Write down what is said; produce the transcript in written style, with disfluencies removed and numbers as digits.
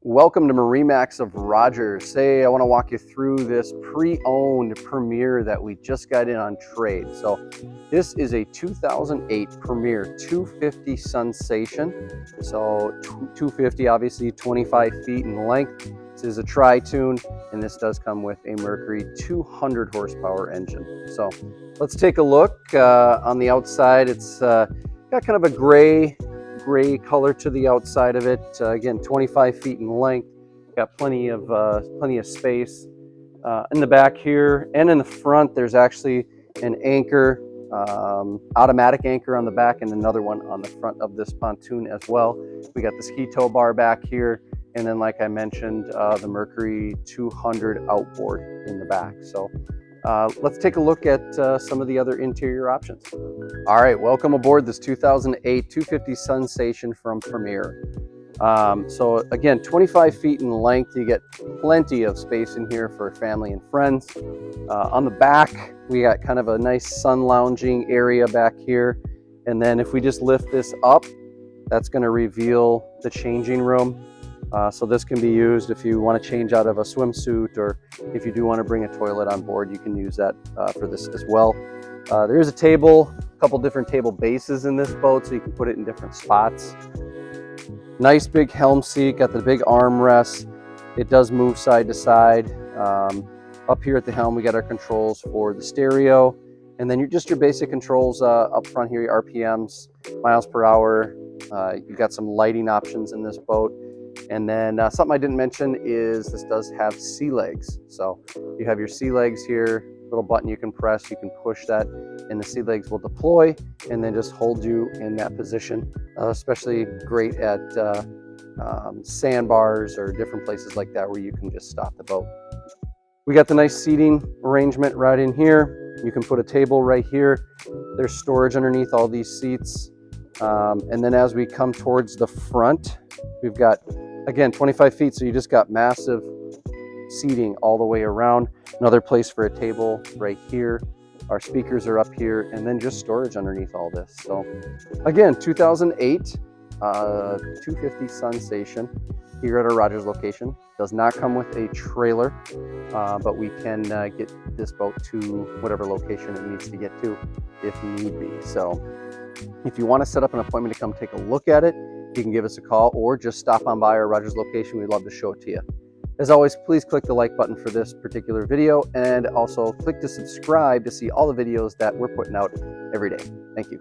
Welcome to MarineMax of Rogers. Today I want to walk you through this pre-owned Premier that we just got in on trade. So this is a 2008 Premier 250 Sunsation. So 250, obviously 25 feet in length. This is a tri-tune, and this does come with a Mercury 200 horsepower engine. So let's take a look. On the outside, it's got kind of a gray color to the outside of it. Again, 25 feet in length. Got plenty of space in the back here, and in the front there's actually an anchor, automatic anchor on the back, and another one on the front of this pontoon as well. We got the ski tow bar back here, and then, like I mentioned, the Mercury 200 outboard in the back. So let's take a look at some of the other interior options. All right, welcome aboard this 2008 250 Sunsation from Premier. So again, 25 feet in length. You get plenty of space in here for family and friends. On the back, we got kind of a nice sun lounging area back here. And then if we just lift this up, that's going to reveal the changing room. So this can be used if you want to change out of a swimsuit, or if you do want to bring a toilet on board, you can use that for this as well. There is a table, a couple different table bases in this boat, so you can put it in different spots. Nice big Helm seat, got the big armrest. It does move side to side. Up here at the helm, we got our controls for the stereo, and then your basic controls up front here, your RPMs, miles per hour. You got some lighting options in this boat. And then something I didn't mention is this does have sea legs. So you have your sea legs here, little button you can press, you can push that, and the sea legs will deploy and then just hold you in that position. Especially great at sandbars or different places like that where you can just stop the boat. We got the nice seating arrangement right in here. You can put a table right here. There's storage underneath all these seats. And then as we come towards the front, we've got, again, 25 feet, so you just got massive seating all the way around. Another place for a table right here. Our speakers are up here, and then just storage underneath all this. So again, 2008 250 Sunsation here at our Rogers location. Does not come with a trailer, but we can get this boat to whatever location it needs to get to if need be. So if you want to set up an appointment to come take a look at it, you can give us a call or just stop on by our Rogers location. We'd love to show it to you. As always, please click the like button for this particular video, and also click to subscribe to see all the videos that we're putting out every day. Thank you.